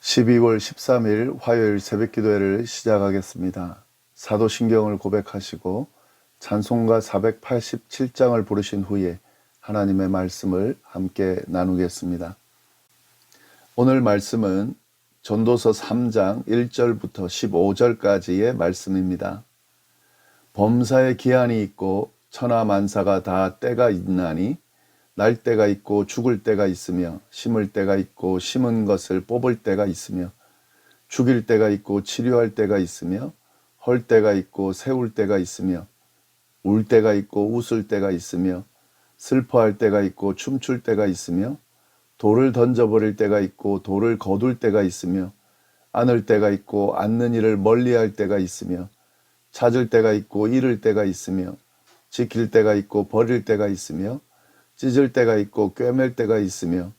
12월 13일 화요일 새벽기도회를 시작하겠습니다. 사도신경을 고백하시고 찬송가 487장을 부르신 후에 하나님의 말씀을 함께 나누겠습니다. 오늘 말씀은 전도서 3장 1절부터 15절까지의 말씀입니다. 범사에 기한이 있고 천하만사가 다 때가 있나니 날 때가 있고 죽을 때가 있으며 심을 때가 있고 심은 것을 뽑을 때가 있으며 죽일 때가 있고 치료할 때가 있으며 헐 때가 있고 세울 때가 있으며 울 때가 있고 웃을 때가 있으며 슬퍼할 때가 있고 춤출 때가 있으며 돌을 던져버릴 때가 있고 돌을 거둘 때가 있으며 안을 때가 있고 앉는 일을 멀리할 때가 있으며 찾을 때가 있고 잃을 때가 있으며 지킬 때가 있고 버릴 때가 있으며 찢을 때가 있고 꿰맬 때가 있으며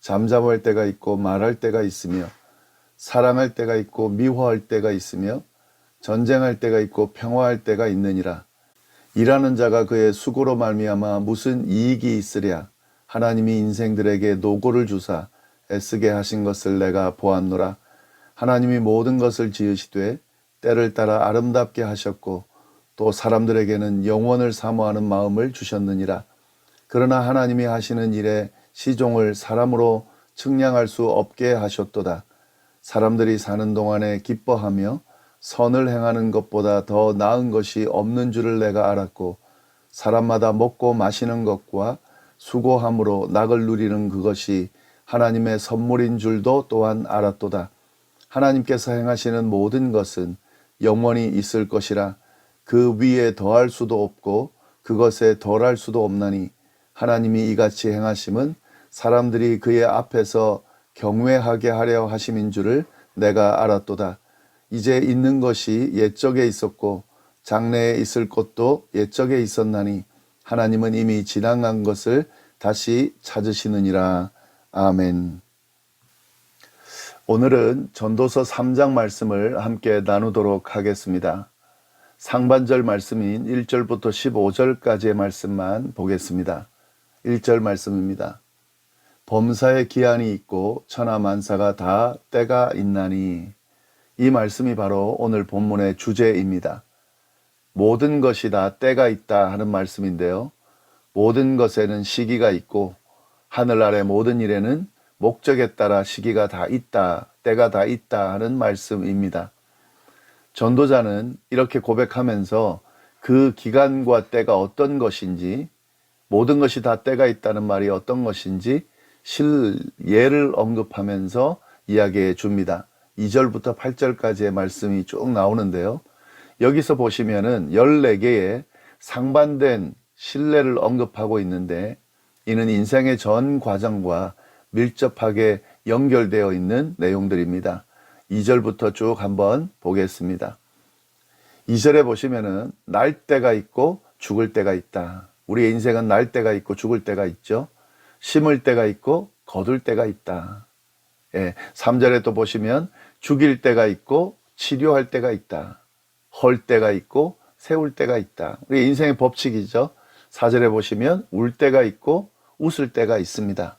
잠잠할 때가 있고 말할 때가 있으며 사랑할 때가 있고 미워할 때가 있으며 전쟁할 때가 있고 평화할 때가 있느니라. 일하는 자가 그의 수고로 말미암아 무슨 이익이 있으랴. 하나님이 인생들에게 노고를 주사 애쓰게 하신 것을 내가 보았노라. 하나님이 모든 것을 지으시되 때를 따라 아름답게 하셨고 또 사람들에게는 영원을 사모하는 마음을 주셨느니라. 그러나 하나님이 하시는 일에 시종을 사람으로 측량할 수 없게 하셨도다. 사람들이 사는 동안에 기뻐하며 선을 행하는 것보다 더 나은 것이 없는 줄을 내가 알았고 사람마다 먹고 마시는 것과 수고함으로 낙을 누리는 그것이 하나님의 선물인 줄도 또한 알았도다. 하나님께서 행하시는 모든 것은 영원히 있을 것이라. 그 위에 더할 수도 없고 그것에 덜할 수도 없나니 하나님이 이같이 행하심은 사람들이 그의 앞에서 경외하게 하려 하심인 줄을 내가 알았도다. 이제 있는 것이 옛적에 있었고 장래에 있을 것도 옛적에 있었나니 하나님은 이미 지나간 것을 다시 찾으시느니라. 아멘. 오늘은 전도서 3장 말씀을 함께 나누도록 하겠습니다. 상반절 말씀인 1절부터 15절까지의 말씀만 보겠습니다. 1절 말씀입니다. 범사에 기한이 있고 천하만사가 다 때가 있나니. 이 말씀이 바로 오늘 본문의 주제입니다. 모든 것이 다 때가 있다 하는 말씀인데요. 모든 것에는 시기가 있고 하늘 아래 모든 일에는 목적에 따라 시기가 다 있다, 때가 다 있다 하는 말씀입니다. 전도자는 이렇게 고백하면서 그 기간과 때가 어떤 것인지, 모든 것이 다 때가 있다는 말이 어떤 것인지 실예를 언급하면서 이야기해 줍니다. 2절부터 8절까지의 말씀이 쭉 나오는데요. 여기서 보시면은 14개의 상반된 실례를 언급하고 있는데 이는 인생의 전 과정과 밀접하게 연결되어 있는 내용들입니다. 2절부터 쭉 한번 보겠습니다. 2절에 보시면은 날 때가 있고 죽을 때가 있다. 우리의 인생은 날 때가 있고 죽을 때가 있죠. 심을 때가 있고 거둘 때가 있다. 3절에 또 보시면 죽일 때가 있고 치료할 때가 있다. 헐 때가 있고 세울 때가 있다. 우리 인생의 법칙이죠. 4절에 보시면 울 때가 있고 웃을 때가 있습니다.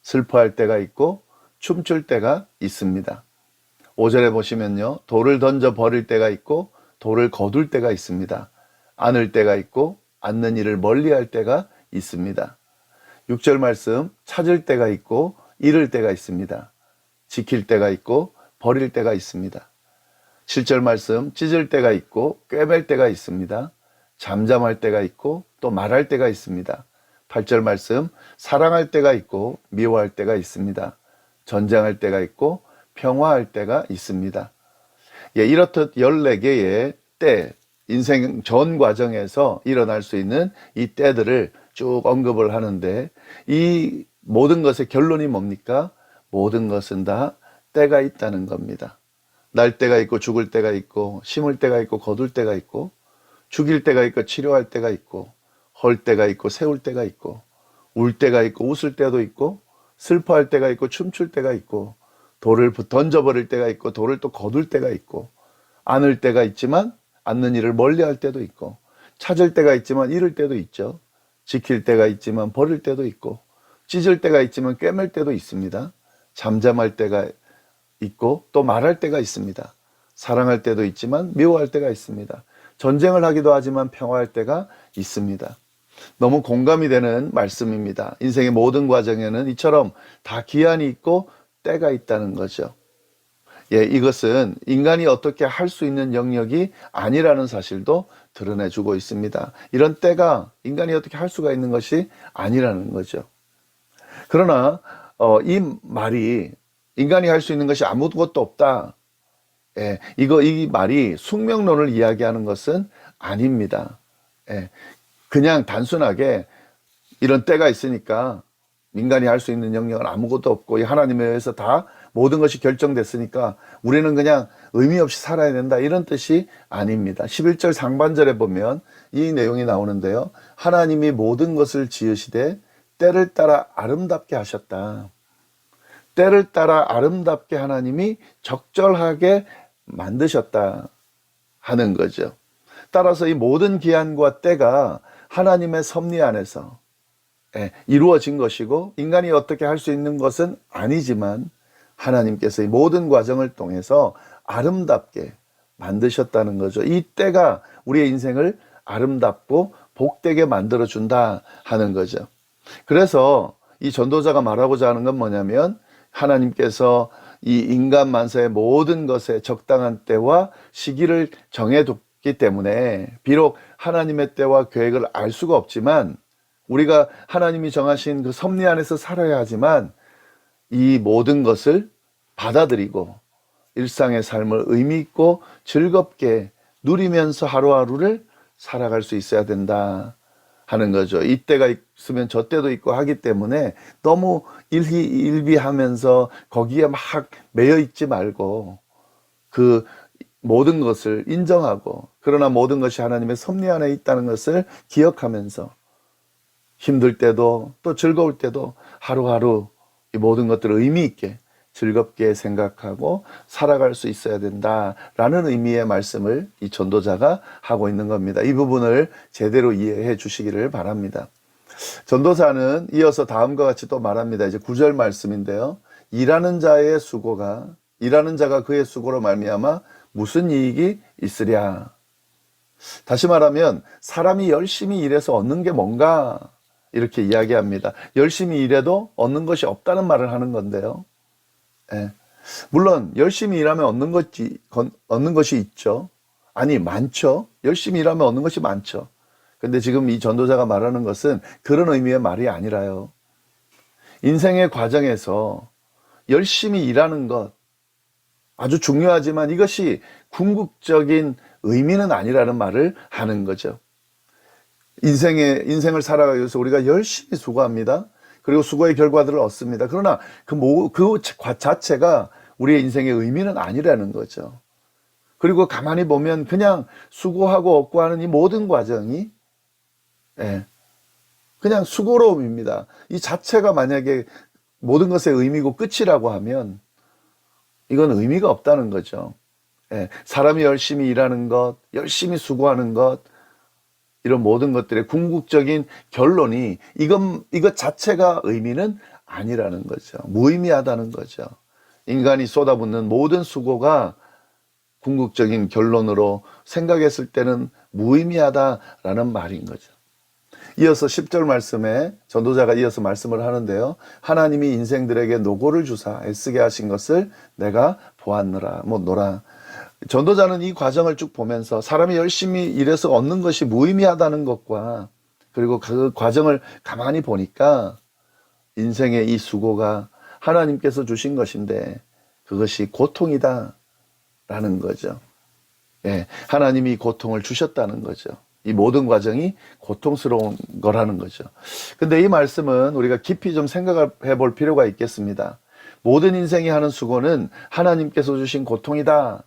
슬퍼할 때가 있고 춤출 때가 있습니다. 5절에 보시면요. 돌을 던져 버릴 때가 있고 돌을 거둘 때가 있습니다. 안을 때가 있고 앉는 일을 멀리할 때가 있습니다. 6절 말씀 찾을 때가 있고 잃을 때가 있습니다. 지킬 때가 있고 버릴 때가 있습니다. 7절 말씀 찢을 때가 있고 꿰맬 때가 있습니다. 잠잠할 때가 있고 또 말할 때가 있습니다. 8절 말씀 사랑할 때가 있고 미워할 때가 있습니다. 전쟁할 때가 있고 평화할 때가 있습니다. 이렇듯 14개의 때, 인생 전 과정에서 일어날 수 있는 이 때들을 쭉 언급을 하는데 이 모든 것의 결론이 뭡니까? 모든 것은 다 때가 있다는 겁니다. 날 때가 있고 죽을 때가 있고 심을 때가 있고 거둘 때가 있고 죽일 때가 있고 치료할 때가 있고 헐 때가 있고 세울 때가 있고 울 때가 있고 웃을 때도 있고 슬퍼할 때가 있고 춤출 때가 있고 돌을 던져버릴 때가 있고 돌을 또 거둘 때가 있고 안을 때가 있지만 앉는 일을 멀리할 때도 있고 찾을 때가 있지만 잃을 때도 있죠. 지킬 때가 있지만 버릴 때도 있고 찢을 때가 있지만 꿰맬 때도 있습니다. 잠잠할 때가 있고 또 말할 때가 있습니다. 사랑할 때도 있지만 미워할 때가 있습니다. 전쟁을 하기도 하지만 평화할 때가 있습니다. 너무 공감이 되는 말씀입니다. 인생의 모든 과정에는 이처럼 다 기한이 있고 때가 있다는 거죠. 예, 이것은 인간이 어떻게 할 수 있는 영역이 아니라는 사실도 드러내주고 있습니다. 이런 때가 인간이 어떻게 할 수가 있는 것이 아니라는 거죠. 그러나 이 말이 인간이 할 수 있는 것이 아무것도 없다. 예, 이 말이 숙명론을 이야기하는 것은 아닙니다. 예, 그냥 단순하게 이런 때가 있으니까 인간이 할 수 있는 영역은 아무것도 없고 하나님에 의해서 다 모든 것이 결정됐으니까 우리는 그냥 의미 없이 살아야 된다, 이런 뜻이 아닙니다. 11절 상반절에 보면 이 내용이 나오는데요. 하나님이 모든 것을 지으시되 때를 따라 아름답게 하셨다. 때를 따라 아름답게 하나님이 적절하게 만드셨다 하는 거죠. 따라서 이 모든 기한과 때가 하나님의 섭리 안에서 이루어진 것이고 인간이 어떻게 할 수 있는 것은 아니지만 하나님께서 이 모든 과정을 통해서 아름답게 만드셨다는 거죠. 이 때가 우리의 인생을 아름답고 복되게 만들어준다 하는 거죠. 그래서 이 전도자가 말하고자 하는 건 뭐냐면, 하나님께서 이 인간 만사의 모든 것에 적당한 때와 시기를 정해뒀기 때문에 비록 하나님의 때와 계획을 알 수가 없지만 우리가 하나님이 정하신 그 섭리 안에서 살아야 하지만 이 모든 것을 받아들이고 일상의 삶을 의미 있고 즐겁게 누리면서 하루하루를 살아갈 수 있어야 된다 하는 거죠. 이때가 있으면 저 때도 있고 하기 때문에 너무 일비하면서 거기에 막 매여 있지 말고 그 모든 것을 인정하고, 그러나 모든 것이 하나님의 섭리 안에 있다는 것을 기억하면서 힘들 때도 또 즐거울 때도 하루하루 이 모든 것들을 의미 있게 즐겁게 생각하고 살아갈 수 있어야 된다라는 의미의 말씀을 이 전도자가 하고 있는 겁니다. 이 부분을 제대로 이해해 주시기를 바랍니다. 전도자는 이어서 다음과 같이 또 말합니다. 이제 9절 말씀인데요. 일하는 자가 그의 수고로 말미암아 무슨 이익이 있으랴. 다시 말하면 사람이 열심히 일해서 얻는 게 뭔가, 이렇게 이야기합니다. 열심히 일해도 얻는 것이 없다는 말을 하는 건데요. 예. 물론 열심히 일하면 얻는 것이 있죠. 아니, 많죠. 열심히 일하면 얻는 것이 많죠. 근데 지금 이 전도자가 말하는 것은 그런 의미의 말이 아니라요. 인생의 과정에서 열심히 일하는 것 아주 중요하지만 이것이 궁극적인 의미는 아니라는 말을 하는 거죠. 인생을 살아가기 위해서 우리가 열심히 수고합니다. 그리고 수고의 결과들을 얻습니다. 그러나 그 자체가 우리의 인생의 의미는 아니라는 거죠. 그리고 가만히 보면 그냥 수고하고 얻고 하는 이 모든 과정이 그냥 수고로움입니다. 이 자체가 만약에 모든 것의 의미고 끝이라고 하면 이건 의미가 없다는 거죠. 사람이 열심히 일하는 것, 열심히 수고하는 것, 이런 모든 것들의 궁극적인 결론이 이것 자체가 의미는 아니라는 거죠. 무의미하다는 거죠. 인간이 쏟아붓는 모든 수고가 궁극적인 결론으로 생각했을 때는 무의미하다라는 말인 거죠. 이어서 10절 말씀에 전도자가 이어서 말씀을 하는데요. 하나님이 인생들에게 노고를 주사 애쓰게 하신 것을 내가 보았노라. 전도자는 이 과정을 쭉 보면서 사람이 열심히 일해서 얻는 것이 무의미하다는 것과, 그리고 그 과정을 가만히 보니까 인생의 이 수고가 하나님께서 주신 것인데 그것이 고통이다 라는 거죠. 하나님이 고통을 주셨다는 거죠. 이 모든 과정이 고통스러운 거라는 거죠. 근데 이 말씀은 우리가 깊이 좀 생각해 볼 필요가 있겠습니다. 모든 인생이 하는 수고는 하나님께서 주신 고통이다,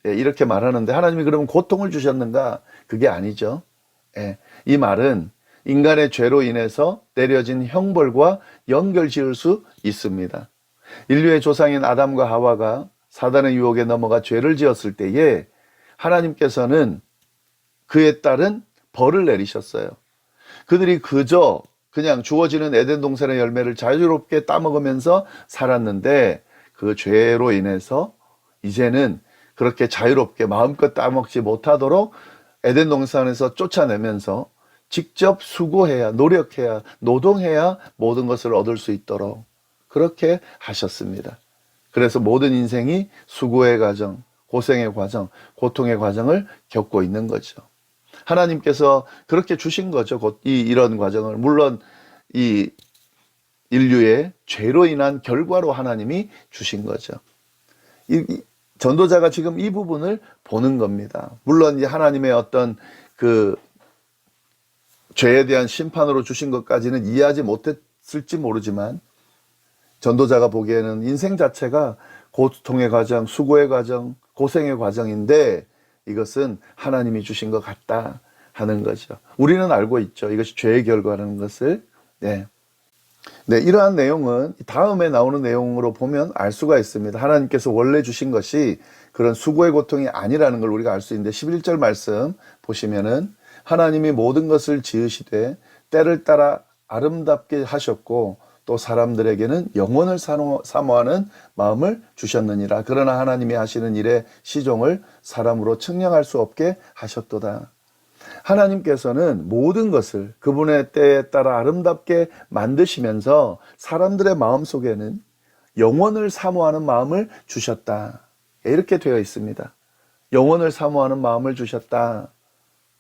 이렇게 말하는데 하나님이 그러면 고통을 주셨는가? 그게 아니죠. 이 말은 인간의 죄로 인해서 내려진 형벌과 연결 지을 수 있습니다. 인류의 조상인 아담과 하와가 사단의 유혹에 넘어가 죄를 지었을 때에 하나님께서는 그에 따른 벌을 내리셨어요. 그들이 그냥 주어지는 에덴 동산의 열매를 자유롭게 따먹으면서 살았는데 그 죄로 인해서 이제는 그렇게 자유롭게 마음껏 따먹지 못하도록 에덴 동산에서 쫓아내면서 직접 수고해야, 노력해야, 노동해야 모든 것을 얻을 수 있도록 그렇게 하셨습니다. 그래서 모든 인생이 수고의 과정, 고생의 과정, 고통의 과정을 겪고 있는 거죠. 하나님께서 그렇게 주신 거죠. 이런 과정을. 물론 이 인류의 죄로 인한 결과로 하나님이 주신 거죠. 전도자가 지금 이 부분을 보는 겁니다. 물론 하나님의 어떤 그 죄에 대한 심판으로 주신 것까지는 이해하지 못했을지 모르지만 전도자가 보기에는 인생 자체가 고통의 과정, 수고의 과정, 고생의 과정인데 이것은 하나님이 주신 것 같다 하는 거죠. 우리는 알고 있죠. 이것이 죄의 결과라는 것을. 네, 이러한 내용은 다음에 나오는 내용으로 보면 알 수가 있습니다. 하나님께서 원래 주신 것이 그런 수고의 고통이 아니라는 걸 우리가 알 수 있는데 11절 말씀 보시면은 하나님이 모든 것을 지으시되 때를 따라 아름답게 하셨고 또 사람들에게는 영원을 사모하는 마음을 주셨느니라. 그러나 하나님이 하시는 일의 시종을 사람으로 측량할 수 없게 하셨도다. 하나님께서는 모든 것을 그분의 때에 따라 아름답게 만드시면서 사람들의 마음속에는 영원을 사모하는 마음을 주셨다. 이렇게 되어 있습니다. 영원을 사모하는 마음을 주셨다.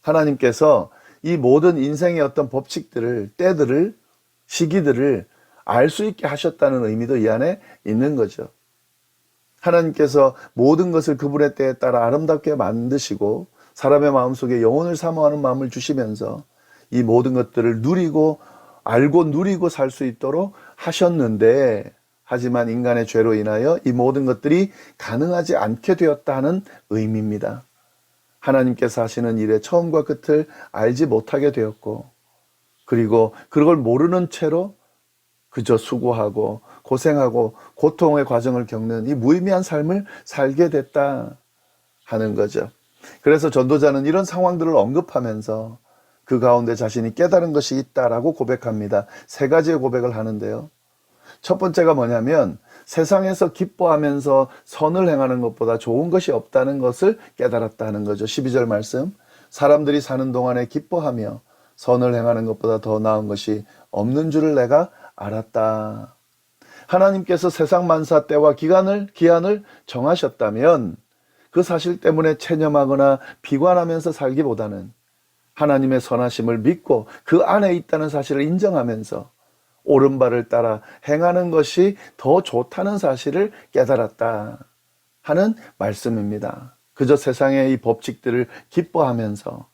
하나님께서 이 모든 인생의 어떤 법칙들을, 때들을, 시기들을 알 수 있게 하셨다는 의미도 이 안에 있는 거죠. 하나님께서 모든 것을 그분의 때에 따라 아름답게 만드시고 사람의 마음속에 영혼을 사모하는 마음을 주시면서 이 모든 것들을 누리고 알고 누리고 살 수 있도록 하셨는데 하지만 인간의 죄로 인하여 이 모든 것들이 가능하지 않게 되었다는 의미입니다. 하나님께서 하시는 일의 처음과 끝을 알지 못하게 되었고 그리고 그걸 모르는 채로 그저 수고하고 고생하고 고통의 과정을 겪는 이 무의미한 삶을 살게 됐다 하는 거죠. 그래서 전도자는 이런 상황들을 언급하면서 그 가운데 자신이 깨달은 것이 있다라고 고백합니다. 세 가지의 고백을 하는데요. 첫 번째가 뭐냐면 세상에서 기뻐하면서 선을 행하는 것보다 좋은 것이 없다는 것을 깨달았다는 거죠. 12절 말씀. 사람들이 사는 동안에 기뻐하며 선을 행하는 것보다 더 나은 것이 없는 줄을 내가 알았다. 하나님께서 세상 만사 때와 기한을 정하셨다면 그 사실 때문에 체념하거나 비관하면서 살기보다는 하나님의 선하심을 믿고 그 안에 있다는 사실을 인정하면서 옳은 바를 따라 행하는 것이 더 좋다는 사실을 깨달았다 하는 말씀입니다. 그저 세상의 이 법칙들을 기뻐하면서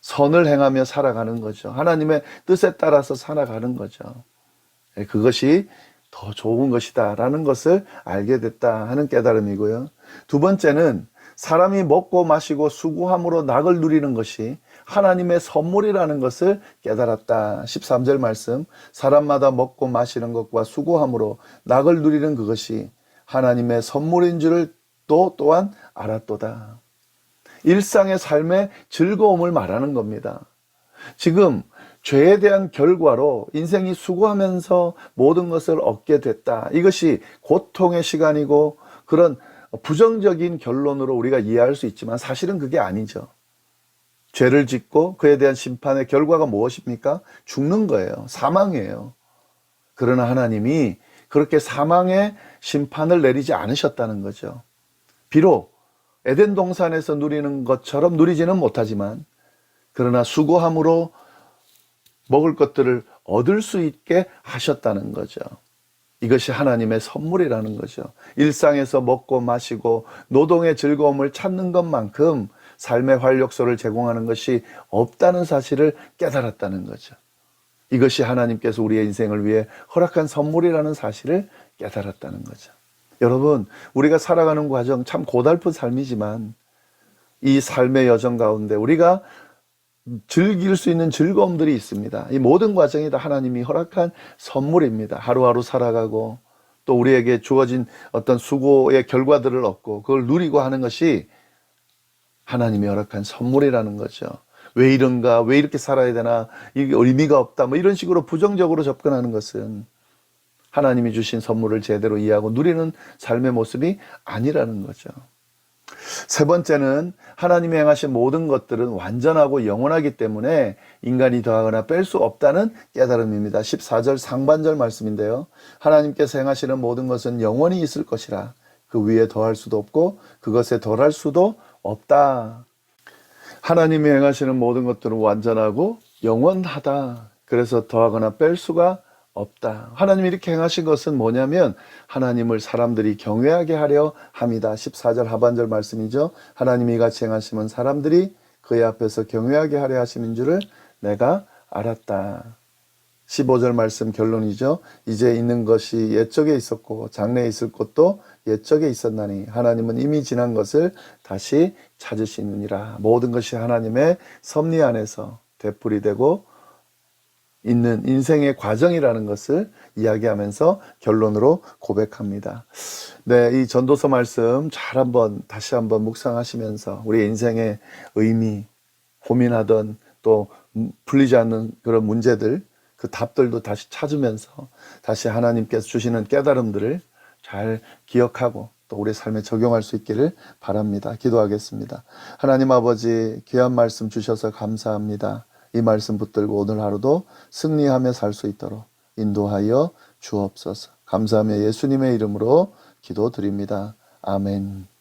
선을 행하며 살아가는 거죠. 하나님의 뜻에 따라서 살아가는 거죠. 그것이 더 좋은 것이다 라는 것을 알게 됐다 하는 깨달음이고요. 두 번째는 사람이 먹고 마시고 수고함으로 낙을 누리는 것이 하나님의 선물이라는 것을 깨달았다. 13절 말씀. 사람마다 먹고 마시는 것과 수고함으로 낙을 누리는 그것이 하나님의 선물인 줄을 또한 알았도다. 일상의 삶의 즐거움을 말하는 겁니다. 지금 죄에 대한 결과로 인생이 수고하면서 모든 것을 얻게 됐다. 이것이 고통의 시간이고 그런 부정적인 결론으로 우리가 이해할 수 있지만 사실은 그게 아니죠. 죄를 짓고 그에 대한 심판의 결과가 무엇입니까? 죽는 거예요. 사망이에요. 그러나 하나님이 그렇게 사망의 심판을 내리지 않으셨다는 거죠. 비록 에덴 동산에서 누리는 것처럼 누리지는 못하지만 그러나 수고함으로 먹을 것들을 얻을 수 있게 하셨다는 거죠. 이것이 하나님의 선물이라는 거죠. 일상에서 먹고 마시고 노동의 즐거움을 찾는 것만큼 삶의 활력소를 제공하는 것이 없다는 사실을 깨달았다는 거죠. 이것이 하나님께서 우리의 인생을 위해 허락한 선물이라는 사실을 깨달았다는 거죠. 여러분, 우리가 살아가는 과정 참 고달픈 삶이지만 이 삶의 여정 가운데 우리가 즐길 수 있는 즐거움들이 있습니다. 이 모든 과정이 다 하나님이 허락한 선물입니다. 하루하루 살아가고 또 우리에게 주어진 어떤 수고의 결과들을 얻고 그걸 누리고 하는 것이 하나님이 허락한 선물이라는 거죠. 왜 이런가? 왜 이렇게 살아야 되나? 이게 의미가 없다. 뭐 이런 식으로 부정적으로 접근하는 것은 하나님이 주신 선물을 제대로 이해하고 누리는 삶의 모습이 아니라는 거죠. 세 번째는 하나님이 행하신 모든 것들은 완전하고 영원하기 때문에 인간이 더하거나 뺄 수 없다는 깨달음입니다. 14절 상반절 말씀인데요. 하나님께서 행하시는 모든 것은 영원히 있을 것이라. 그 위에 더할 수도 없고 그것에 덜할 수도 없다. 하나님이 행하시는 모든 것들은 완전하고 영원하다. 그래서 더하거나 뺄 수가 없다. 하나님이 이렇게 행하신 것은 뭐냐면 하나님을 사람들이 경외하게 하려 함이다. 14절 하반절 말씀이죠. 하나님이 이같이 행하시면 사람들이 그의 앞에서 경외하게 하려 하심인 줄을 내가 알았다. 15절 말씀 결론이죠. 이제 있는 것이 옛적에 있었고 장래에 있을 것도 옛적에 있었나니 하나님은 이미 지난 것을 다시 찾으시느니라. 모든 것이 하나님의 섭리 안에서 되풀이되고 있는 인생의 과정이라는 것을 이야기하면서 결론으로 고백합니다. 네, 이 전도서 말씀 다시 한번 묵상하시면서 우리 인생의 의미, 고민하던 또 풀리지 않는 그런 문제들, 그 답들도 다시 찾으면서 다시 하나님께서 주시는 깨달음들을 잘 기억하고 또 우리 삶에 적용할 수 있기를 바랍니다. 기도하겠습니다. 하나님 아버지, 귀한 말씀 주셔서 감사합니다. 이 말씀 붙들고 오늘 하루도 승리하며 살 수 있도록 인도하여 주옵소서. 감사하며 예수님의 이름으로 기도드립니다. 아멘.